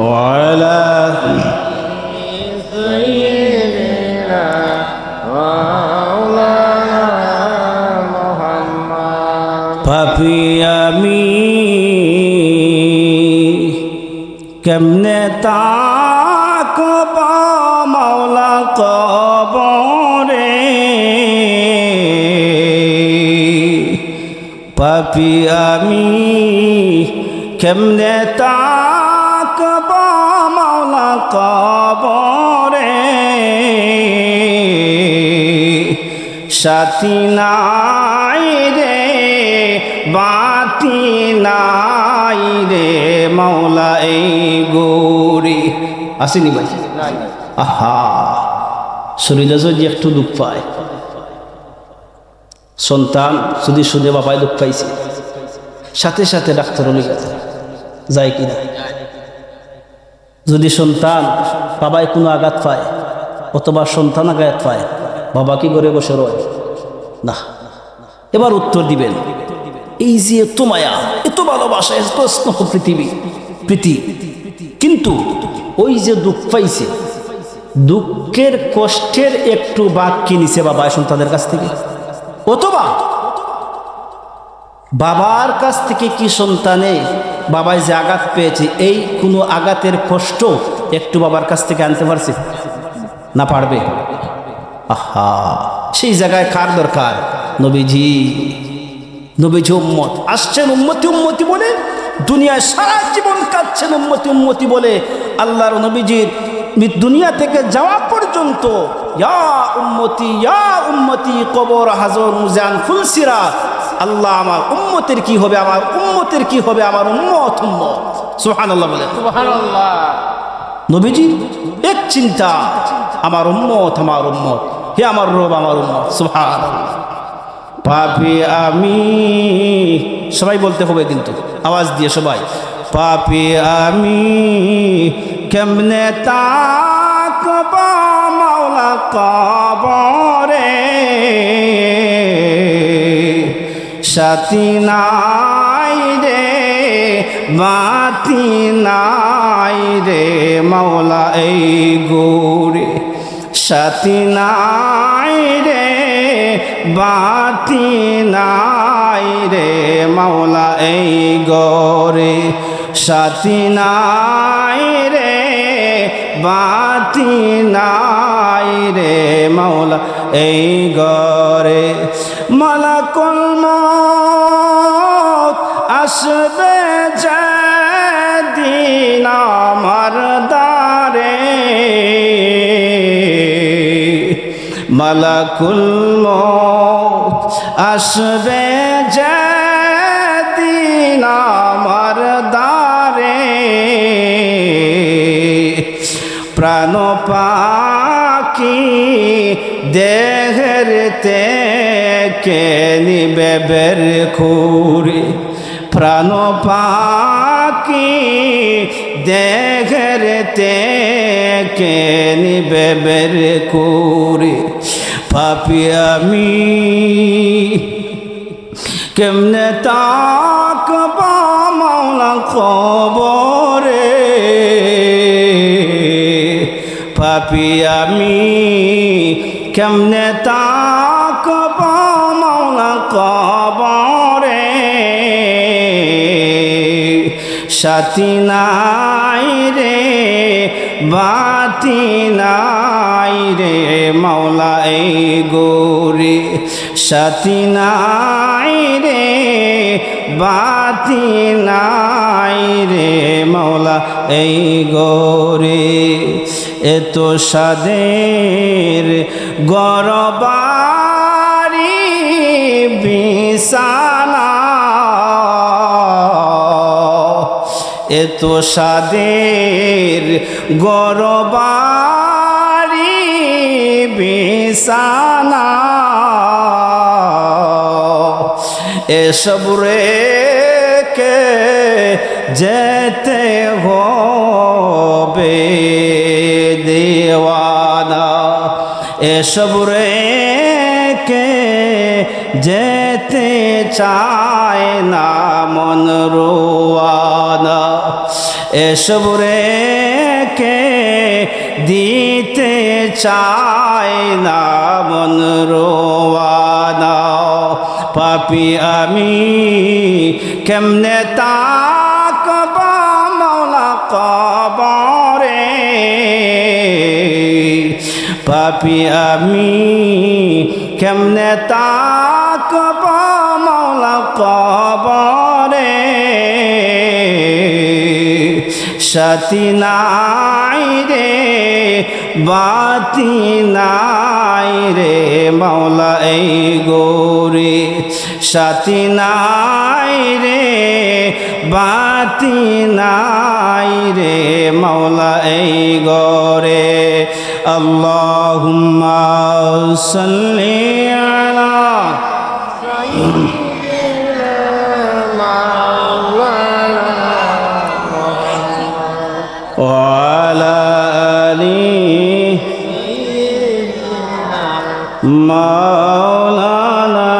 وعلى سيدنا مولانا محمد পাপী আমি কেমনে তাকব মাওলা কবরে, পাপী আমি কেমনে তাকব মাওলা কবরে, সাথী নাই রে বাতি নাই রে মাওলা এই গৌরী। আসেনি ভাই? আহা, শরীরে যদি একটু দুঃখ পায়, সন্তান যদি সুদে বাবায় দুঃখ পাইছে, সাথে সাথে ডাক্তার লিখে যায় কিনা? যদি সন্তান বাবায় কোনো আঘাত পায় অথবা সন্তান আঘাত পায়, বাবা কি করে বসে রয় না? এবার উত্তর দিবেন, এই যে এত মায়া, এত ভালোবাসা, এত স্নেহ প্রীতি, কিন্তু ওই যে দুঃখ পাইছে, দুঃখের কষ্টের একটু ভাগ কি নিছে বাবা সন্তানের কাছ থেকে? অথবা বাবার কাছ থেকে কি সন্তানে বাবায় যে আঘাত পেয়েছে এই কোনো আঘাতের কষ্ট একটু বাবার কাছ থেকে আনতে পারছে না? পারবে? আহা, সেই জায়গায় কার দরকার? নবীজি। নবীজি উম্মত আসছেন উম্মতি উম্মতি বলে, দুনিয়ায় সারা জীবন কাঁদছেন উম্মতি উম্মতি বলে। আল্লাহর নবীজির দুনিয়া থেকে যাওয়া পর্যন্ত ইয়া উম্মতি কবর হাজর মুজান ফুলসিরা, আল্লাহ আমার উম্মতের কি হবে, আমার উম্মতের কি হবে, আমার উম্মত উম্মত। সুবহানাল্লাহ বলেন। সুবহানাল্লাহ। নবীজি এক চিন্তা, আমার উম্মত আমার উম্মত, হে আমার রব আমার উম্মত। সুবহানাল্লাহ। পাপী আমি, সবাই বলতে হবে কিন্তু আওয়াজ দিয়ে সবাই, পাপী আমি কেমনে তাকব মাওলা কবরে, সাথী নাই রে বাতি নাই রে মাওলা এই গৌরে, সাথী নাই রে বাতি নাই রে মাওলা এই গরে, সাথী নাই রে বাতি নাই রে মাওলা এই গরে। মালাকুল মউত আসবে যেদিন আমার দ্বারে, মালাকুল মউত আসবে যেদিন আমার দ্বারে, প্রাণ পাখি দেহের থেকে নিবে বের করে, প্রাণ পাখি দেহের থেকে নিবে বের করে। পাপী আমি কেমনে তাকব মাওলা কবরে, পাপী আমি কেমনে তাকব মাওলা সাথী নাই রে বাতি নাই রে মাওলা এই গোরে সাথী নাই রে বাতি নাই রে মাওলা এই গোরে এত সাদের গরবারি বিছানা এত সাদের গরবারি বিছানা এসব রেখে যেতে হবে দেওয়ানা এসব রেখে যেতে চায় না মন রোয়ানা এসব রেখে দিতে চায় না মন রোয়ানা পাপী আমি কেমনে তাকবা মাওলা কবরে পাপী আমি কেমনে তাকবা মাওলা কবরে সাথী নাই রে বাতি নাই রে মাওলা এই গোরে সাথী নাই রে বাতি নাই রে মাওলা এই গোরে আল্লাহুম্মা সাল্লি আলা وعلى آل مولانا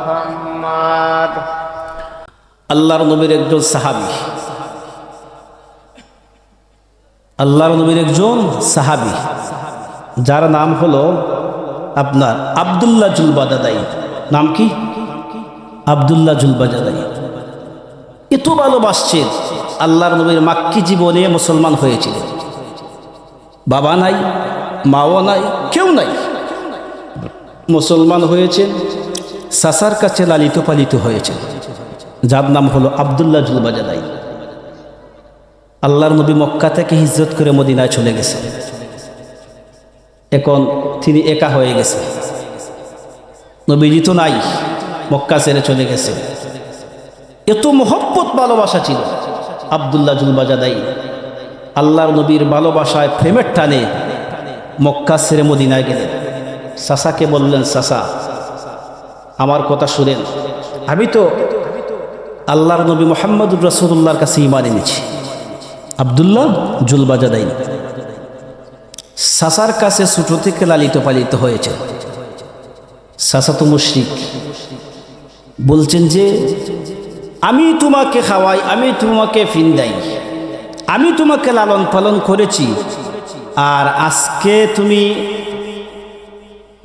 محمد আল্লাহর নবীর একজন সাহাবী আল্লাহর নবীর একজন সাহাবী যার নাম হলো আপনার আব্দুল্লাহ জুলবাজাদাই নাম কি আব্দুল্লাহ জুলবাজাদাই এত ভালোবাসছেন আল্লাহর নবীর মাক্কি জীবনে মুসলমান হয়েছিলেন বাবা নাই মাও নাই কেউ নাই মুসলমান হয়েছেন চাচার কাছে লালিত পালিত হয়েছেন যার নাম হলো আব্দুল্লাহ জুলবাজাদাই আল্লাহর নবী মক্কা থেকে হিজরত করে মদিনায় চলে গেছেন এখন তিনি একা হয়ে গেছেন নবীজি তো নাই মক্কা ছেড়ে চলে গেছে এত মহব্বত ভালোবাসা ছিল আব্দুল্লাহ জুলবাজাদাই আল্লাহর নবীর ভালোবাসায় প্রেমের টানে মক্কা ছেড়ে মদিনায় গেলেন চাচাকে বললেন চাচা আমার কথা শুনেন আমি তো আল্লাহর নবী মুহাম্মদুর রাসূলুল্লাহর কাছে ঈমান এনেছি আব্দুল্লাহ জুলবাজাদাই চাচার কাছে ছোট থেকে লালিত পালিত হয়েছে চাচা তো মুশরিক বলছেন যে আমি তোমাকে খাওয়াই আমি তোমাকে ফিন্দাই আমি তোমাকে লালন পালন করেছি আর আজকে তুমি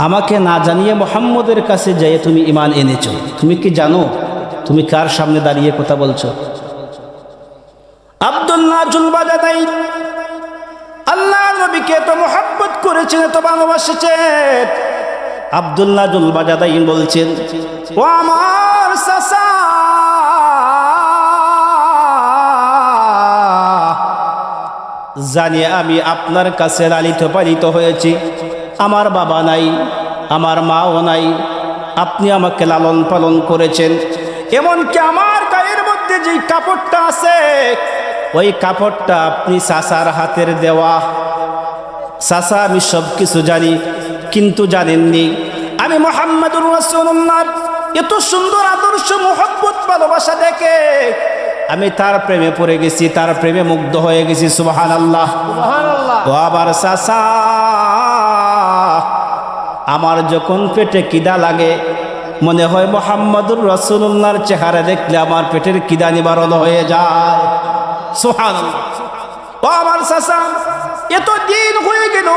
আমাকে না জানিয়ে মুহাম্মদের কাছে যাইয়ে তুমি ঈমান এনেছো তুমি কি জানো তুমি কার সামনে দাঁড়িয়ে কথা বলছো আব্দুল্লাহ জুলবাজাদাই আল্লাহর নবীকে তো মুহাব্বত করেছেন তো ভালোবাসেছেন আব্দুল্লাহ জুলবাজাদাই বলছেন ও আমার চাচা জানি আমি আপনার কাছে লালিত পালিত হয়েছি আমার বাবা নাই আমার মাও নাই আপনি আমাকে লালন পালন করেছেন এমনকি আমার গায়ের মধ্যে যে কাপড়টা আছে ওই কাপড়টা আপনি চাচার হাতের দেওয়া চাচা আমি সব কিছু জানি কিন্তু জানেননি আমি মুহাম্মদুর রাসূলুল্লাহর এত সুন্দর আদর্শ মুহাব্বত ভালোবাসা দেখে আমি তার প্রেমে পড়ে গেছি তার প্রেমে মুগ্ধ হয়ে গেছি সুবহানাল্লাহ সুবহানাল্লাহ ও আবার চাচা আমার যখন পেটে কিদা লাগে মনে হয় মুহাম্মদুর রাসূলুল্লাহর চেহারা দেখলে আমার পেটের কিদা নিবারণ হয়ে যায় সুবহানাল্লাহ ও আমার চাচা এত দিন হয়ে গেল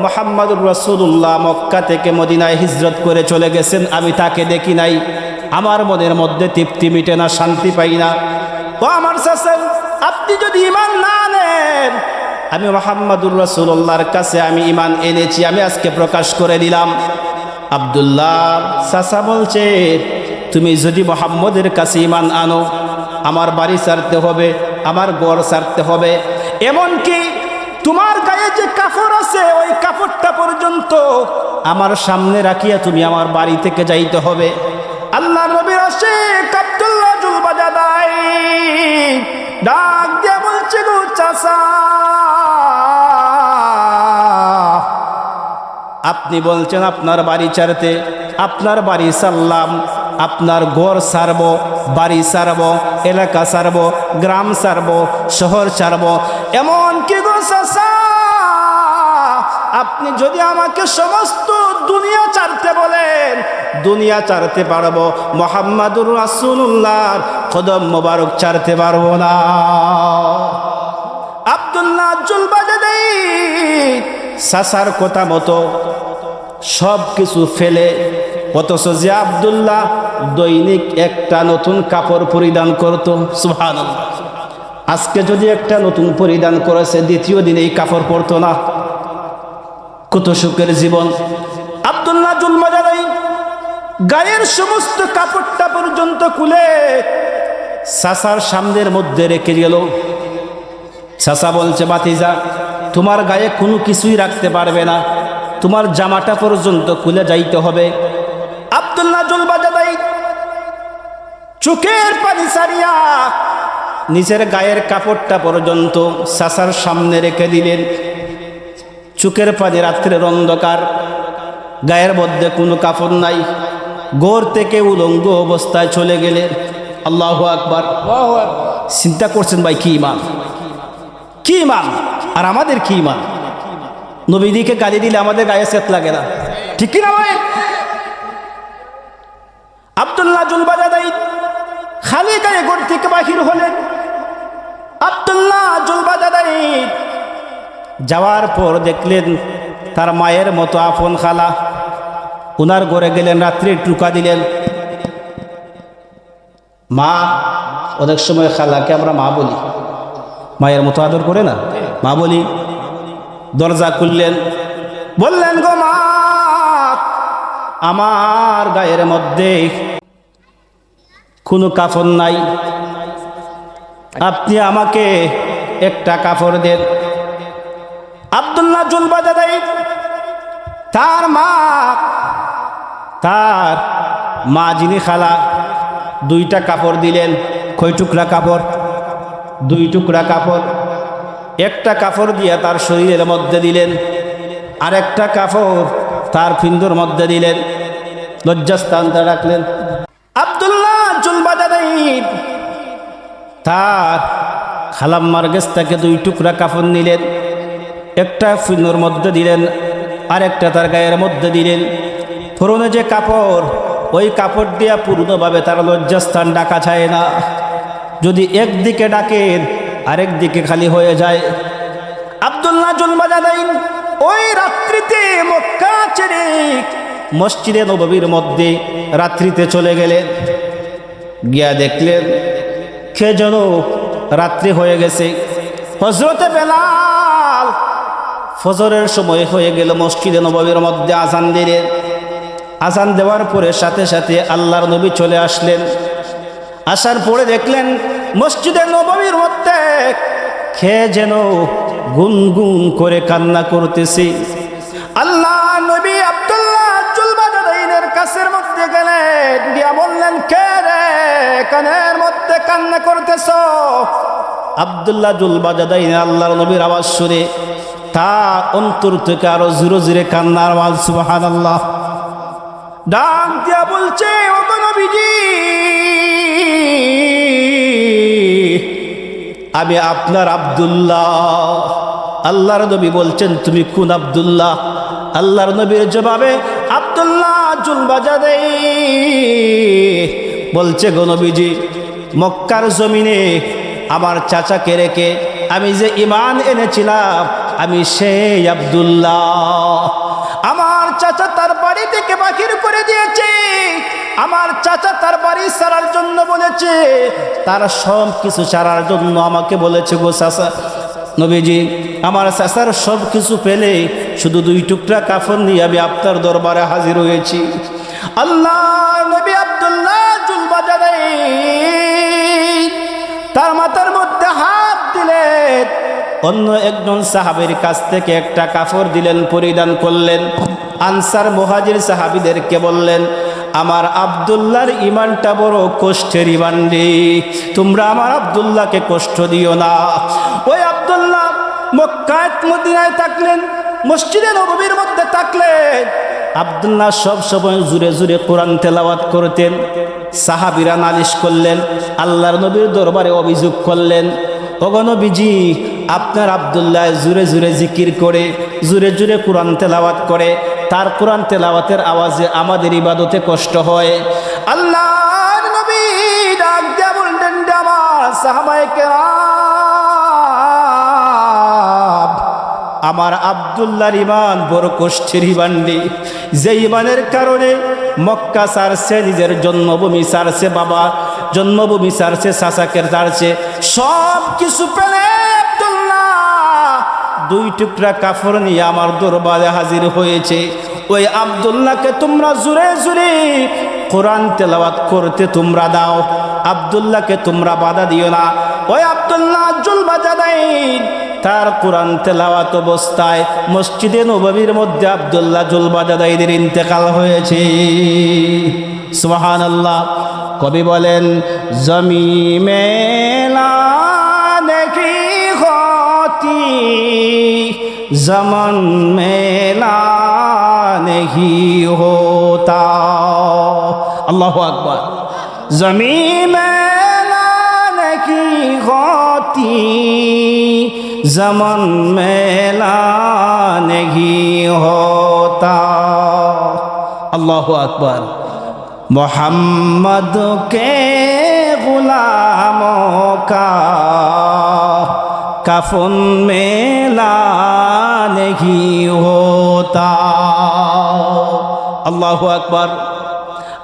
মুহাম্মদুর রাসূলুল্লাহ মক্কা থেকে মদিনায় হিজরত করে চলে গেছেন আমি তাকে দেখি নাই আমার মনের মধ্যে তৃপ্তি মিটে না, শান্তি পাই না। ও আমার চাচা, আপনি যদি ঈমান না আনেন, আমি মুহাম্মাদুর রাসূলুল্লাহর কাছে আমি ঈমান এনেছি, আমি আজকে প্রকাশ করে দিলাম। আব্দুল্লাহ চাচা বলছে, তুমি যদি মুহাম্মদের কাছে ঈমান আনো, আমার বাড়ি ছাড়তে হবে, আমার ঘর ছাড়তে হবে, এমনকি তোমার গায়ে যে কাপড় আছে ওই কাপড়টা পর্যন্ত আমার সামনে রাখিয়া তুমি আমার বাড়ি থেকে যাইতে হবে। আল্লাহর নবীর আশিক আব্দুল্লাহ জুলবাজাদাই ডাক দিয়ে বলছে, গো চাচা, আপনি বলছেন আপনার বাড়ি ছাড়তে, আপনার বাড়ি ছাড়লাম, আপনার ঘর ছাড়ব, বাড়ি ছাড়ব, এলাকা ছাড়ব, গ্রাম ছাড়ব, শহর ছাড়ব, এমন কি গো চাচা, আপনি যদি আমাকে সমস্ত দুনিয়া ছাড়তে বলেন, দুনিয়া ছাড়তে পারবো, মুহাম্মাদুর রাসূলুল্লাহর কদম মোবারক ছাড়তে পারবো না। আব্দুল্লাহ জুলবাজাদাই চাচার কথা মতো সব কিছু ফেলে, অথচ যে আব্দুল্লাহ দৈনিক একটা নতুন কাপড় পরিধান করত, সুবহানাল্লাহ, আজকে যদি একটা নতুন পরিধান করেছে, দ্বিতীয় দিনে এই কাপড় পরতো না। কত সুখের জীবন। আব্দুল্লাহ জুলবাজাদাই গায়ের সমস্ত কাপড়টা পর্যন্ত খুলে চাচার সামনের মধ্যে রেখে গেল। চাচা বলছে, ভাতিজা, তোমার গায়ে কোনো কিছুই রাখতে পারবে না, তোমার জামাটা পর্যন্ত খুলে যাইতে হবে। আব্দুল্লাহ জুলবাজাদাই চোখের পানি ছাড়িয়া নিজের গায়ের কাপড়টা পর্যন্ত চাচার সামনে রেখে দিলেন। চোখের পানি, রাত্রের অন্ধকার, গায়ের মধ্যে কোনো কাপড় নাই, ঘর থেকে উলঙ্গ অবস্থায় চলে গেলেন। আল্লাহু আকবার। চিন্তা করছেন ভাই, কি ইমান, কি ইমান, আর আমাদের কি ইমান। নবীদিকে গালি দিলে আমাদের গায়ে সেত লাগে না, ঠিক কি না ভাই? আব্দুল্লাহ জুলবাজাদাই খালি গায়ে ঘর থেকে বাহির হলেন। আব্দুল্লাহ জুলবাজাদাই যাওয়ার পর দেখলেন তার মায়ের মতো আপন খালা, উনার ঘরে গেলেন, রাত্রে টুকা দিলেন। মা, অনেক সময় খালাকে আমরা মা বলি, মায়ের মতো আদর করে না, মা বলি। দরজা খুললেন, বললেন, গো মা, আমার গায়ের মধ্যে কোনো কাপড় নাই, আপনি আমাকে একটা কাপড় দেন। আব্দুল্লাহ জুলবাজাদাই তার মা যিনি খালা, দুইটা কাপড় দিলেন। কয় টুকরা কাপড়? 2 টুকরা কাপড়। একটা কাপড় দিয়ে তার শরীরের মধ্যে দিলেন, আরেকটা কাপড় তার পিণ্ডর মধ্যে দিলেন, লজ্জাস্থানটা রাখলেন। আব্দুল্লাহ জুলবাজাদাই তার খালাম্মার কাছ থেকে 2 টুকরা কাপড় নিলেন, একটা পিণ্ডর মধ্যে দিলেন, আরেকটা তার গায়ের মধ্যে দিলেন। পুরনো যে কাপড়, ওই কাপড় দিয়া পূর্ণভাবে তার লজ্জাস্থান ঢাকা যায় না, যদি একদিকে ডাকেন আরেক দিকে খালি হয়ে যায়। আব্দুল্লাহ জুলবাজাদাই ওই রাত্রিতে মক্কা ছেড়ে মসজিদে নববীর মধ্যে রাত্রিতে চলে গেলেন। গিয়া দেখলেন কে যেন রাত্রি হয়ে গেছে। হযরতে বেলাল ফজরের সময় হয়ে গেল, মসজিদে নববীর মধ্যে আজান দিলেন। আজান দেওয়ার পরে সাথে সাথে আল্লাহর নবী চলে আসলেন। আসার পরে দেখলেন মসজিদে নববীর মধ্যে কে যেন গুনগুন করে কান্না করতেছে। আল্লাহ নবী আব্দুল্লাহ জুলবাজাদাইনের কাছের মধ্যে গেলেন, গিয়া বললেন, কে রে কানের মধ্যে কান্না করতেছ? আব্দুল্লাহ জুলবাজাদাইন আল্লাহর নবীর আওয়াজ শুনে তার অন্তর থেকে আরো জোরে জোরে কান্নার আওয়াজ, সুবহানাল্লাহ। ডাক দিয়া বলছে, ও গো নবীজি, আমি আপনার আব্দুল্লাহ। আল্লাহর নবী বলছেন, তুমি কোন আব্দুল্লাহ? আল্লাহর নবীর জবাবে আব্দুল্লাহ জুলবাজাদাই বলছে, গো নবীজি, মক্কার জমিনে আমার চাচাকে রেখে আমি যে ঈমান এনেছিলাম, আমি সেই আব্দুল্লাহ। আমার চাচা তার বাড়ি থেকে বাহির করে দিয়েছে, আমার চাচা তার বাড়ি ছাড়ার জন্য বলেছে, তার সব কিছু ছাড়ার জন্য আমাকে বলেছে গো চাচা। নবীজি আমার চাচার সব কিছু পেলে শুধু 2 টুকরা কাফন নিয়ে আমি আপনার দরবারে হাজির হয়েছি। আল্লাহ নবী আব্দুল্লাহ জুলবাজারাইন তার মাথার মধ্যে হাত দিলেন, অন্য একজন সাহাবীর কাছ থেকে একটা কাপড় দিলেন, পরিধান করলেন। আনসার মুহাজির সাহাবীদেরকে বললেন, আমার আব্দুল্লাহর ইমানটা বড় কষ্টের ইমান রে, তোমরা আমার আব্দুল্লাহকে কষ্ট দিও না। ওই আব্দুল্লাহ মক্কায় মদিনায় থাকলেন, মসজিদে নববীর মধ্যে থাকলেন। আব্দুল্লাহ সব সময় জুড়ে জুড়ে কোরআন তেলাওয়াত করতেন। সাহাবীরা নালিশ করলেন, আল্লাহর নবীর দরবারে অভিযোগ করলেন, ওগো নবীজি আপনার আব্দুল্লাহ জুড়ে জুড়ে জিকির করে, জুড়ে জুড়ে কোরআন তেলাওয়াত করে, তার কোরআন তেলাওয়াতের আওয়াজে আমাদের ইবাদতে কষ্ট হয়। আল্লাহর নবী ডাক দিয়া বললেন, আমার সাহাবায়ে কেরাম, আমার আব্দুল্লাহর ইমান বড় কষ্টের ইমান রে, যে ইমানের কারণে মক্কা ছাড়ছে, নিজের জন্মভূমি ছাড়ছে, বাবা জন্মভূমি ছাড়ছে, চাচাকে ছাড়ছে, সব কিছু পেলে আব্দুল্লাহ 2 টুকরা কাপড় নিয়ে আমার দরবারে হাজির হয়েছে। ওই আব্দুল্লাহকে তোমরা জুড়ে জুড়ে কোরআন তেলাওয়াত করতে তোমরা দাও, আব্দুল্লাহকে তোমরা বাধা দিও না। ওই আব্দুল্লাহ জুলবাজারাইন তার কোরআন তেলাওয়াত অবস্থায় মসজিদে নববীর মধ্যে আব্দুল্লাহ জুলবাজারাইনের ইন্তেকাল হয়েছে। সুবহানাল্লাহ। কবি বলেন, জমি মেলা দেখি হতি, জমন মেলা নেহি হোতা। আল্লাহু আকবার। জমি মেলা নেহি হতি, জমন মেলা নেহি হোতা। আল্লাহু আকবার। मोहम्मद के गुलामों का कफन मेला नहीं होता। আল্লাহু আকবার।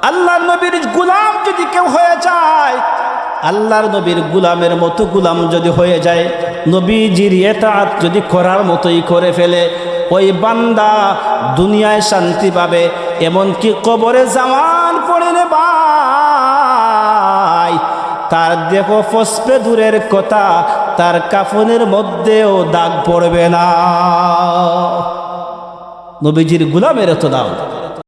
আল্লাহর নবীর গুলাম যদি কেউ হয়ে যায়, আল্লাহর নবীর গুলামের মতো গুলাম যদি হয়ে যায়, নবীজির ইতাআত যদি করার মতোই করে ফেলে, ওই বান্দা দুনিয়ায় শান্তি পাবে, এমনকি কবরে জামান পড়লে ভাই তার দেহ ফসবে দূরের কথা, তার কাফনের মধ্যেও দাগ পড়বে না। নবীজির গুলামের এত দাম।